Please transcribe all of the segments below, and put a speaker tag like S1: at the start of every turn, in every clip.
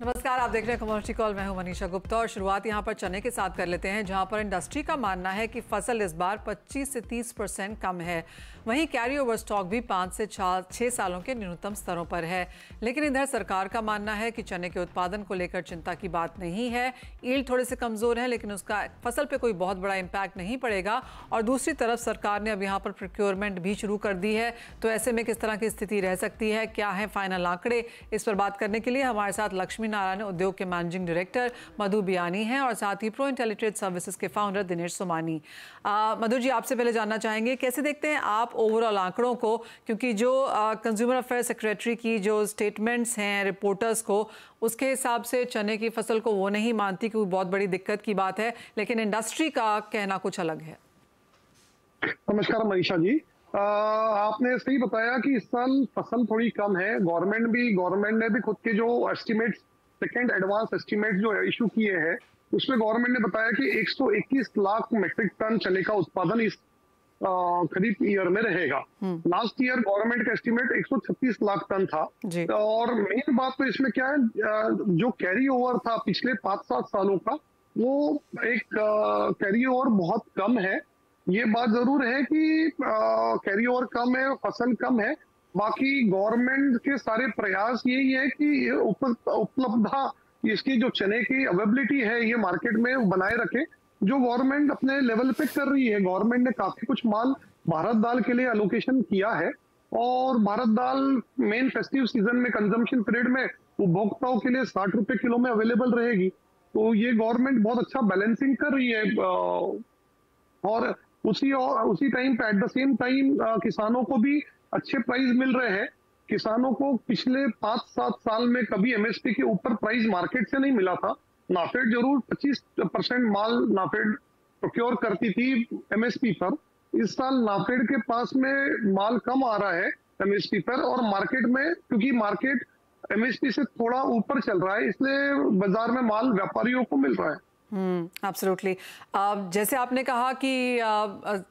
S1: नमस्कार, आप देख रहे हैं कमर्शियल कॉल। मैं हूं मनीषा गुप्ता और शुरुआत यहां पर चने के साथ कर लेते हैं, जहां पर इंडस्ट्री का मानना है कि फसल इस बार 25 से 30% कम है। वहीं कैरी ओवर स्टॉक भी 5 से 6 सालों के न्यूनतम स्तरों पर है। लेकिन इधर सरकार का मानना है कि चने के उत्पादन को लेकर चिंता की बात नहीं है। ईल्ड थोड़े से कमजोर है, लेकिन उसका फसल पर कोई बहुत बड़ा इम्पैक्ट नहीं पड़ेगा। और दूसरी तरफ सरकार ने अब यहाँ पर प्रोक्योरमेंट भी शुरू कर दी है। तो ऐसे में किस तरह की स्थिति रह सकती है, क्या है फाइनल आंकड़े, इस पर बात करने के लिए हमारे साथ लक्ष्मी नारायण, उद्योग के मैनेजिंग डायरेक्टर मधु बियानी हैं, और साथ ही प्रो इंटेलिट्रेड सर्विसेज के फाउंडर दिनेश सोमानी। मधु जी, आपसे पहले जानना चाहेंगे कैसे देखते हैं आप ओवरऑल आंकड़ों को, क्योंकि जो कंज्यूमर अफेयर सेक्रेटरी की जो स्टेटमेंट्स हैं रिपोर्टर्स को, उसके हिसाब से चने की फसल को वो नहीं मानती कि बहुत बड़ी दिक्कत की बात है, लेकिन इंडस्ट्री का कहना कुछ अलग है।
S2: नमस्कार मनीषा जी, आपने सही बताया कि इस साल फसल थोड़ी कम है। गवर्नमेंट ने भी खुद के जो एस्टिमेट्स, सेकेंड एडवांस एस्टिमेट जो इशू किए हैं, उसमें गवर्नमेंट ने बताया कि 121 लाख मेट्रिक टन चने का उत्पादन इस खरीफ ईयर में रहेगा। लास्ट ईयर गवर्नमेंट का एस्टिमेट 136 लाख टन था। और मेन बात तो इसमें क्या है, जो कैरी ओवर था पिछले 5-7 सालों का, वो एक कैरी ओवर बहुत कम है। ये बात जरूर है कि कैरी ओवर कम है, फसल कम है। बाकी गवर्नमेंट के सारे प्रयास यही है कि उपलब्धता, इसकी जो चने की अवेलेबिलिटी है ये मार्केट में बनाए रखे, जो गवर्नमेंट अपने लेवल पे कर रही है। गवर्नमेंट ने काफी कुछ माल भारत दाल के लिए एलोकेशन किया है, और भारत दाल मेन फेस्टिव सीजन में, कंजम्पशन पीरियड में उपभोक्ताओं के लिए 60 रुपए किलो में अवेलेबल रहेगी। तो ये गवर्नमेंट बहुत अच्छा बैलेंसिंग कर रही है। और उसी टाइम पे, एट द सेम टाइम, किसानों को भी अच्छे प्राइस मिल रहे हैं। किसानों को पिछले 5-7 साल में कभी एमएसपी के ऊपर प्राइस मार्केट से नहीं मिला था। नाफेड जरूर 25% माल नाफेड प्रोक्योर करती थी एमएसपी पर। इस साल नाफेड के पास में माल कम आ रहा है एमएसपी पर, और मार्केट में, क्योंकि मार्केट एमएसपी से थोड़ा ऊपर चल रहा है, इसलिए बाजार में माल व्यापारियों को मिल रहा है।
S1: एब्सोल्युटली। जैसे आपने कहा कि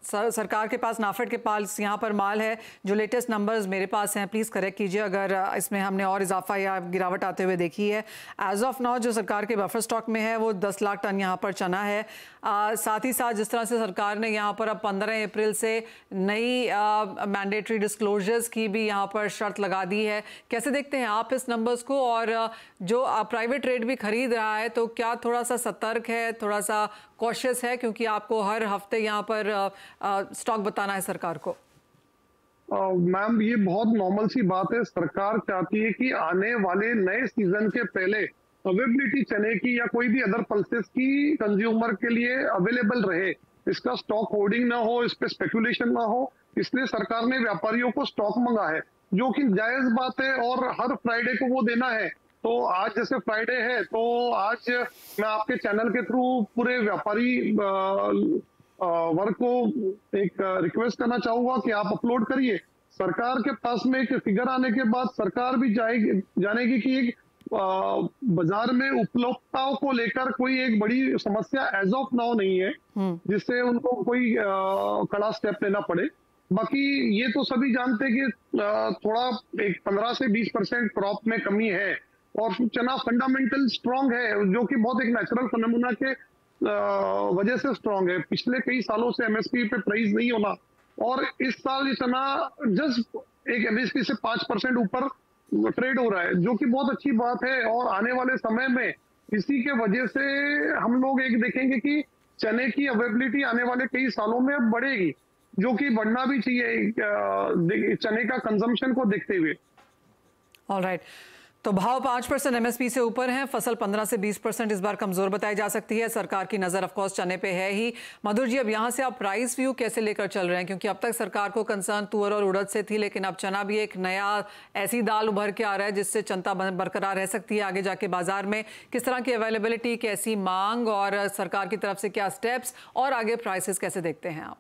S1: सरकार के पास, नाफेड के पास यहाँ पर माल है। जो लेटेस्ट नंबर्स मेरे पास हैं, प्लीज़ करेक्ट कीजिए अगर इसमें हमने और इजाफा या गिरावट आते हुए देखी है। एज ऑफ नाउ जो सरकार के बफर स्टॉक में है वो 10 लाख टन यहाँ पर चना है। साथ ही साथ जिस तरह से सरकार ने यहाँ पर अब 15 अप्रैल से नई मैंडेटरी डिस्क्लोजर्स की भी यहाँ पर शर्त लगा दी है, कैसे देखते हैं आप इस नंबर्स को? और जो प्राइवेट रेट भी खरीद रहा है, तो क्या थोड़ा सा सतर्क है, थोड़ा सा कॉशियस है, क्योंकि आपको हर हफ्ते यहाँ पर स्टॉक बताना है सरकार को?
S2: मैम, ये बहुत नॉर्मल सी बात है। सरकार चाहती है कि आने वाले नए सीजन के पहले अवेलेबिलिटी चने की या कोई भी अदर पल्सेस की कंज्यूमर के लिए अवेलेबल रहे। इसका स्टॉक होर्डिंग ना हो, इस पे स्पेकुलेशन ना हो, इसलिए सरकार ने व्यापारियों को स्टॉक मंगा है, जो कि जायज बात है। और हर फ्राइडे को वो देना है। तो आज जैसे फ्राइडे है, तो आज मैं आपके चैनल के थ्रू पूरे व्यापारी वर्ग को एक रिक्वेस्ट करना चाहूंगा कि आप अपलोड करिए। सरकार के पास में एक फिगर आने के बाद सरकार भी जानेगी कि एक बाजार में उपलब्धताओं को लेकर कोई एक बड़ी समस्या एज ऑफ नाउ नहीं है, जिससे उनको कोई कड़ा स्टेप लेना पड़े। बाकी ये तो सभी जानते हैं कि थोड़ा एक 15 से 20% क्रॉप में कमी है, और चना फंडामेंटल स्ट्रांग है, जो कि बहुत एक नेचुरल फिनोमेना के वजह से स्ट्रांग है। पिछले कई सालों से एमएसपी पे प्राइस नहीं होना, और इस साल ये चना जस्ट एक एमएसपी से 5% ऊपर ट्रेड हो रहा है, जो कि बहुत अच्छी बात है। और आने वाले समय में इसी के वजह से हम लोग एक देखेंगे कि चने की अवेलेबिलिटी आने वाले कई सालों में अब बढ़ेगी, जो कि बढ़ना भी चाहिए चने का कंजम्पशन को देखते हुए।
S1: ऑलराइट, तो भाव 5% एमएसपी से ऊपर हैं, फसल 15 से 20% इस बार कमजोर बताई जा सकती है। सरकार की नजर ऑफकोर्स चने पे है ही। मधुर जी, अब यहाँ से आप प्राइस व्यू कैसे लेकर चल रहे हैं? क्योंकि अब तक सरकार को कंसर्न तुअर और उड़द से थी, लेकिन अब चना भी एक नया ऐसी दाल उभर के आ रहा है जिससे जनता बरकरार रह सकती है आगे जाके बाजार में। किस तरह की अवेलेबिलिटी, कैसी मांग, और सरकार की तरफ से क्या स्टेप्स, और आगे प्राइसेस कैसे देखते हैं आप?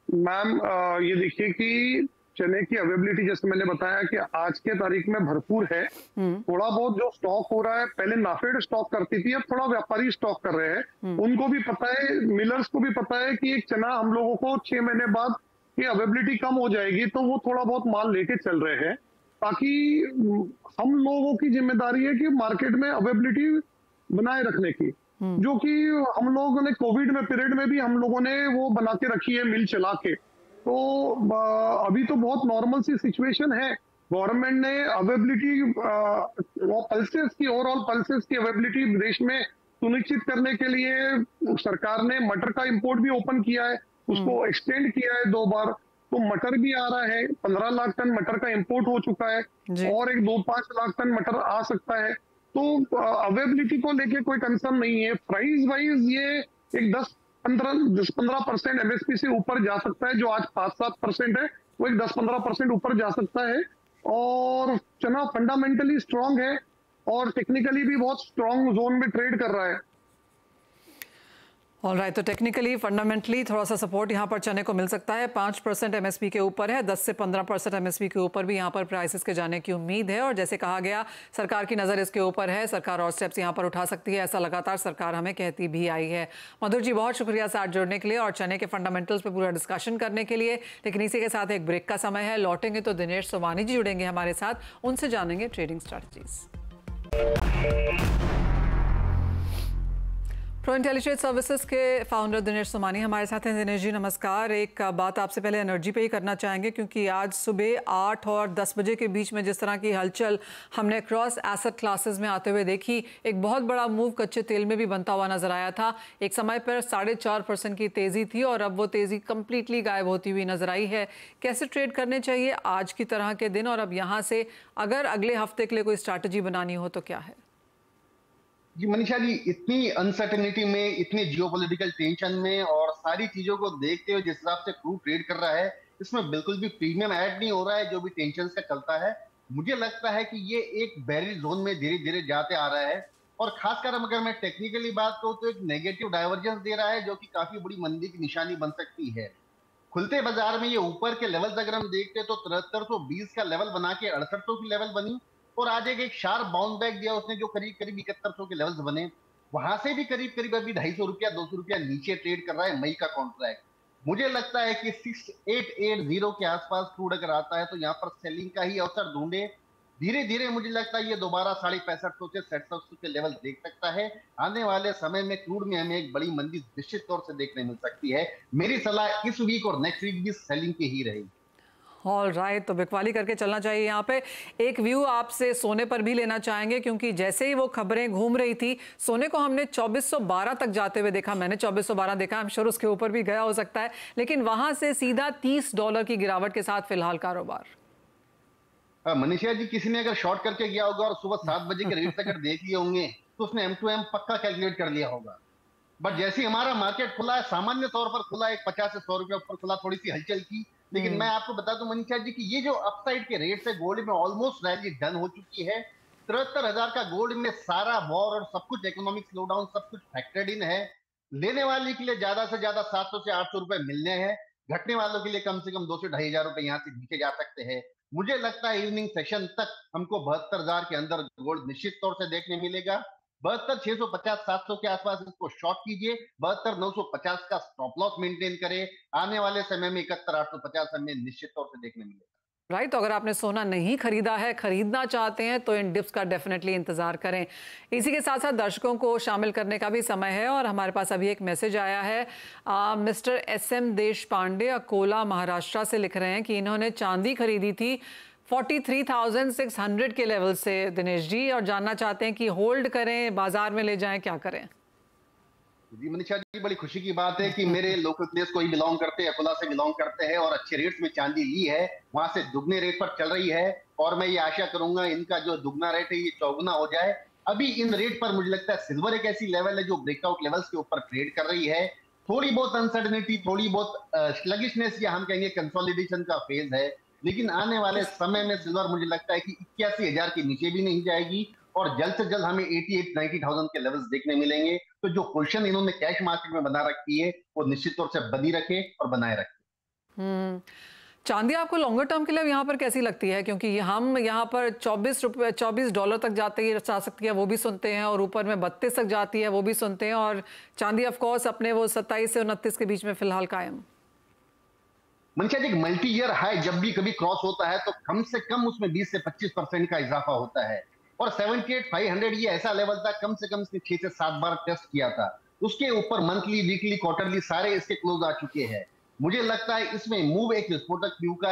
S2: मैम, ये देखिए कि चने की अवेलेबिलिटी, जैसे मैंने बताया कि आज के तारीख में भरपूर है। थोड़ा बहुत जो स्टॉक हो रहा है, पहले नाफेड स्टॉक करती थी, अब थोड़ा व्यापारी स्टॉक कर रहे हैं। उनको भी पता है, मिलर्स को भी पता है कि एक चना हम लोगों को 6 महीने बाद की अवेलेबिलिटी कम हो जाएगी, तो वो थोड़ा बहुत माल लेके चल रहे हैं। ताकि हम लोगों की जिम्मेदारी है कि मार्केट में अवेलेबिलिटी बनाए रखने की, जो कि हम लोगों ने कोविड में पीरियड में भी हम लोगों ने वो बना के रखी है मिल चला के। तो अभी तो बहुत नॉर्मल सी सिचुएशन है। गवर्नमेंट ने अवेलेबिलिटी वो पल्सेस की ओवरऑल पल्सेस की अवेलेबिलिटी देश में सुनिश्चित करने के लिए सरकार ने मटर का इंपोर्ट भी ओपन किया है, उसको एक्सटेंड किया है 2 बार। तो मटर भी आ रहा है, 15 लाख टन मटर का इंपोर्ट हो चुका है और एक 2-5 लाख टन मटर आ सकता है। तो अवेलेबिलिटी को लेके कोई कंसर्न नहीं है। प्राइस वाइज ये एक 10-15% एमएसपी से ऊपर जा सकता है। जो आज 5-7% है वो एक 10-15% ऊपर जा सकता है। और चना फंडामेंटली स्ट्रांग है और टेक्निकली भी बहुत स्ट्रांग जोन में ट्रेड कर रहा है।
S1: ऑलराइट, तो टेक्निकली फंडामेंटली थोड़ा सा सपोर्ट यहाँ पर चने को मिल सकता है। 5% एमएसपी के ऊपर है, 10 से 15% एमएसपी के ऊपर भी यहाँ पर प्राइसेस के जाने की उम्मीद है। और जैसे कहा गया, सरकार की नज़र इसके ऊपर है, सरकार और स्टेप्स यहाँ पर उठा सकती है, ऐसा लगातार सरकार हमें कहती भी आई है। मधुर जी, बहुत शुक्रिया साथ जुड़ने के लिए और चने के फंडामेंटल्स पर पूरा डिस्कशन करने के लिए। लेकिन इसी के साथ एक ब्रेक का समय है, लौटेंगे तो दिनेश सोमानी जी जुड़ेंगे हमारे साथ, उनसे जानेंगे trading strategies. Pro intelligence services के फाउंडर दिनेश सोमानी हमारे साथ हैं। दिनेश जी नमस्कार। एक बात आपसे पहले एनर्जी पे ही करना चाहेंगे, क्योंकि आज सुबह 8 और 10 बजे के बीच में जिस तरह की हलचल हमने क्रॉस एसेट क्लासेस में आते हुए देखी, एक बहुत बड़ा मूव कच्चे तेल में भी बनता हुआ नजर आया था। एक समय पर 4.5% की तेज़ी थी और अब वो तेज़ी कंप्लीटली गायब होती हुई नजर आई है। कैसे ट्रेड करने चाहिए आज की तरह के दिन, और अब यहाँ से अगर अगले हफ्ते के लिए कोई स्ट्रैटेजी बनानी हो तो क्या है?
S3: जी मनीषा जी, इतनी अनसर्टेनिटी में, इतनी जियोपॉलिटिकल टेंशन में और सारी चीजों को देखते हुए जिस हिसाब से क्रूड ट्रेड कर रहा है, इसमें बिल्कुल भी प्रीमियम ऐड नहीं हो रहा है जो भी टेंशन का चलता है। मुझे लगता है कि ये एक बैरियर जोन में धीरे धीरे जाते आ रहा है। और खासकर अगर मैं टेक्निकली बात करूं तो एक नेगेटिव डाइवर्जेंस दे रहा है, जो कि काफी बड़ी मंदी की निशानी बन सकती है। खुलते बाजार में ये ऊपर के लेवल्स अगर हम देखते हैं तो 7320 का लेवल बना के 6800 की लेवल बनी और आज एक शार्प बाउंस बैक दिया उसने, जो करीब करीब 7100 के लेवल्स बने। वहां से भी करीब करीब अभी 250 रुपया 200 रुपया नीचे ट्रेड कर रहा है मई का कॉन्ट्रैक्ट। मुझे लगता है कि 6880 के आसपास क्रूड अगर आता है तो यहाँ पर सेलिंग का ही अवसर ढूंढे। धीरे धीरे मुझे लगता है ये दोबारा 6550 से 6700 के लेवल देख सकता है। आने वाले समय में क्रूड में हमें एक बड़ी मंदी निश्चित तौर से देखने मिल सकती है। मेरी सलाह इस वीक और नेक्स्ट वीक भी सेलिंग की ही रहेगी।
S1: ऑल राइट, तो बिकवाली करके चलना चाहिए। यहाँ पे एक व्यू आपसे सोने पर भी लेना चाहेंगे, क्योंकि जैसे ही वो खबरें घूम रही थी, सोने को हमने 2412 तक जाते हुए देखा। मैंने 2412 देखा, आई एम श्योर उसके ऊपर भी गया हो सकता है, लेकिन वहां से सीधा $30 की गिरावट के साथ फिलहाल कारोबार।
S3: मनीषा जी, किसी ने अगर शॉर्ट करके गया होगा और सुबह 7 बजे के रेट अगर देख लिए होंगे तो उसने M2M पक्का कैलकुलेट कर लिया होगा। बट जैसे हमारा मार्केट खुला है, सामान्य तौर पर खुला, एक 50 से 100 रुपए ऊपर खुला, थोड़ी सी हलचल की। लेकिन मैं आपको बता दूं मनीषा जी कि ये जो अपसाइड के रेट है गोल्ड में ऑलमोस्ट रैली डन हो चुकी है। 73,000 का गोल्ड में सारा वॉर और सब कुछ, इकोनॉमिक स्लोडाउन सब कुछ फैक्टर्ड इन है। लेने वाले के लिए ज्यादा से ज्यादा 700 से 800 रुपए मिलने हैं, घटने वालों के लिए कम से कम 2 से 2,500 रुपए यहाँ से नीचे जा सकते हैं। मुझे लगता है इवनिंग सेशन तक हमको 72,000 के अंदर गोल्ड निश्चित तौर से देखने मिलेगा। 72,650 700 के आसपास इसको शॉर्ट कीजिए, 72,950 का स्टॉप लॉस मेंटेन करें। आने वाले समय में 71,850 हमें निश्चित तौर से देखने मिलेगा।
S1: राइट, तो अगर आपने सोना नहीं खरीदा है, खरीदना चाहते हैं, तो इन डिप्स का डेफिनेटली इंतजार करें। इसी के साथ साथ दर्शकों को शामिल करने का भी समय है और हमारे पास अभी एक मैसेज आया है। मिस्टर SM देश पांडे अकोला महाराष्ट्र से लिख रहे हैं कि इन्होंने चांदी खरीदी थी 43,600 के लेवल से दिनेश जी, और जानना चाहते हैं कि होल्ड करें, बाजार में ले जाएं, क्या करें?
S3: जी मनीषा जी, बड़ी खुशी की बात है कि मेरे लोकल प्लेस को ही बिलोंग करते हैं, अकोला से बिलोंग करते हैं और अच्छे रेट्स में चांदी ली है, वहां से दुगने रेट पर चल रही है। और मैं ये आशा करूंगा इनका जो दुगना रेट है ये चौगुना हो जाए। अभी इन रेट पर मुझे लगता है सिल्वर एक ऐसी लेवल है जो ब्रेकआउट लेवल्स के ऊपर ट्रेड कर रही है। थोड़ी बहुत अनसर्टेनिटी, थोड़ी बहुत स्लगिशनेस या हम कहेंगे कंसोलिडेशन का फेज है, लेकिन आने वाले समय में सिल्वर मुझे लगता है कि 81,000 के नीचे भी नहीं जाएगी और जल्द से जल्द हमें 88-90,000 के लेवल्स देखने मिलेंगे। तो जो पोजीशन इन्होंने कैश मार्केट में बना रखी है वो निश्चित तौर से बनी रखे और बनाए रखे।
S1: चांदी आपको लॉन्गर टर्म के लिए यहाँ पर कैसी लगती है? क्योंकि हम यहाँ पर $24 तक जा सकती है वो भी सुनते हैं, और ऊपर में 32 तक जाती है वो भी सुनते हैं, और चांदी ऑफ कोर्स अपने वो 27 से 29 के बीच में फिलहाल कायम।
S3: मनीषा जी, एक मल्टी ईयर हाई जब भी कभी क्रॉस होता है तो कम से कम उसमें 20 से 25% का इजाफा होता है। और 78,500 ये ऐसा लेवल था, कम से कम इसने 6 से 7 बार टेस्ट किया था। उसके ऊपर मंथली, वीकली, क्वार्टरली सारे इसके क्लोज आ चुके हैं। मुझे लगता है इसमें मूव एक विस्फोटक व्यू का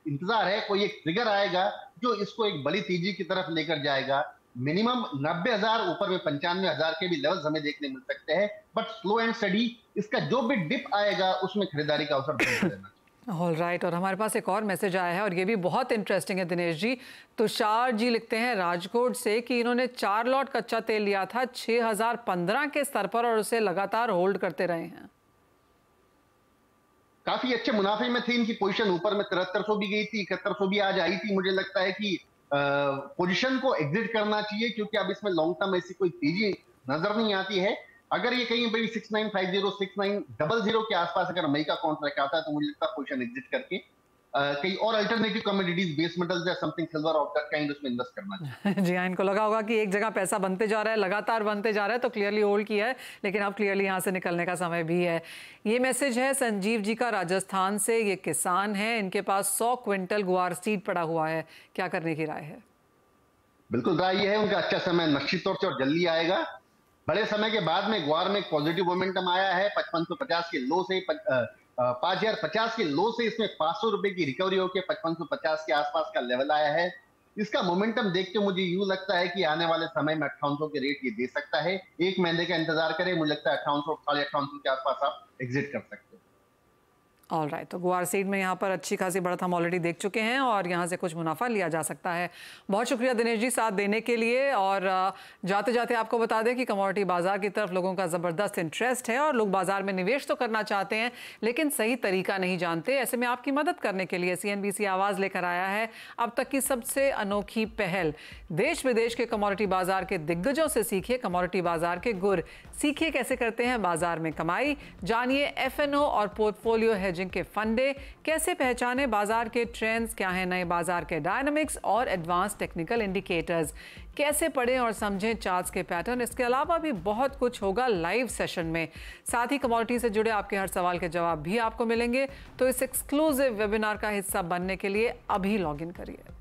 S3: इंतजार है। कोई एक ट्रिगर आएगा जो इसको एक बड़ी तेजी की तरफ लेकर जाएगा। मिनिमम 90,000, ऊपर में 95,000 के भी लेवल्स हमें देखने मिल सकते हैं। बट स्लो एंड स्टडी इसका जो भी डिप आएगा उसमें खरीदारी का अवसर बना रहना।
S1: ऑल राइट, और हमारे पास एक और मैसेज आया है और ये भी बहुत इंटरेस्टिंग है दिनेश जी। तुषार जी लिखते हैं राजकोट से कि इन्होंने 4 लॉट कच्चा तेल लिया था 6015 के स्तर पर और उसे लगातार होल्ड करते रहे हैं।
S3: काफी अच्छे मुनाफे में थे। इनकी पोजीशन ऊपर में 7300 भी गई थी, 7100 भी आज आई थी। मुझे लगता है कि पोजीशन को एग्जिट करना चाहिए क्योंकि अब इसमें लॉन्ग टर्म ऐसी कोई तेजी नजर नहीं आती है। अगर ये कहीं भाई 6950 6900 के आसपास अगर मई का कॉन्ट्रैक्ट आता है तो मुझे लगता है पोजीशन एग्जिट करके कहीं और अल्टरनेटिव कमोडिटीज, बेस मेटल्स या something silver of that kind उसमें इन्वेस्ट करना चाहिए।
S1: जी हाँ, इनको लगा होगा कि एक जगह पैसा बनते जा रहा है, लगातार बनते जा रहा है, तो क्लियरली होल्ड किया है, लेकिन अब क्लियरली यहाँ से निकलने का समय भी है। ये मैसेज है संजीव जी का राजस्थान से। ये किसान है, इनके पास 100 क्विंटल गुआर सीड पड़ा हुआ है, क्या करने की राय है?
S3: बिल्कुल राय ये है उनका अच्छा समय निश्चित तौर से और जल्दी आएगा। बड़े समय के बाद में ग्वार में पॉजिटिव मोमेंटम आया है। 5550 के लो से 5050 के लो से इसमें 500 रुपए की रिकवरी होकर 5550 के आसपास का लेवल आया है। इसका मोमेंटम देखते मुझे यूं लगता है कि आने वाले समय में 5800 के रेट ये दे सकता है। एक महीने का इंतजार करें, मुझे लगता है 5800 साढ़े 5800 के आसपास आप एग्जिट कर सकते हैं।
S1: ऑल राइट, तो गुआर सीड में यहाँ पर अच्छी खासी बढ़त हम ऑलरेडी देख चुके हैं और यहाँ से कुछ मुनाफा लिया जा सकता है। बहुत शुक्रिया दिनेश जी साथ देने के लिए। और जाते जाते आपको बता दें कि कमोडिटी बाजार की तरफ लोगों का ज़बरदस्त इंटरेस्ट है और लोग बाजार में निवेश तो करना चाहते हैं लेकिन सही तरीका नहीं जानते। ऐसे में आपकी मदद करने के लिए CNBC आवाज़ लेकर आया है अब तक की सबसे अनोखी पहल। देश विदेश के कमोडिटी बाजार के दिग्गजों से सीखिए कमोडिटी बाजार के गुर, सीखिए कैसे करते हैं बाजार में कमाई, जानिए FNO और पोर्टफोलियो हेजिंग के फंडे, कैसे पहचाने बाजार के ट्रेंड्स, क्या है नए बाजार के डायनामिक्स और एडवांस टेक्निकल इंडिकेटर्स, कैसे पढ़ें और समझें चार्ट्स के पैटर्न। इसके अलावा भी बहुत कुछ होगा लाइव सेशन में। साथ ही कमोडिटी से जुड़े आपके हर सवाल के जवाब भी आपको मिलेंगे। तो इस एक्सक्लूसिव वेबिनार का हिस्सा बनने के लिए अभी लॉग इन करिए।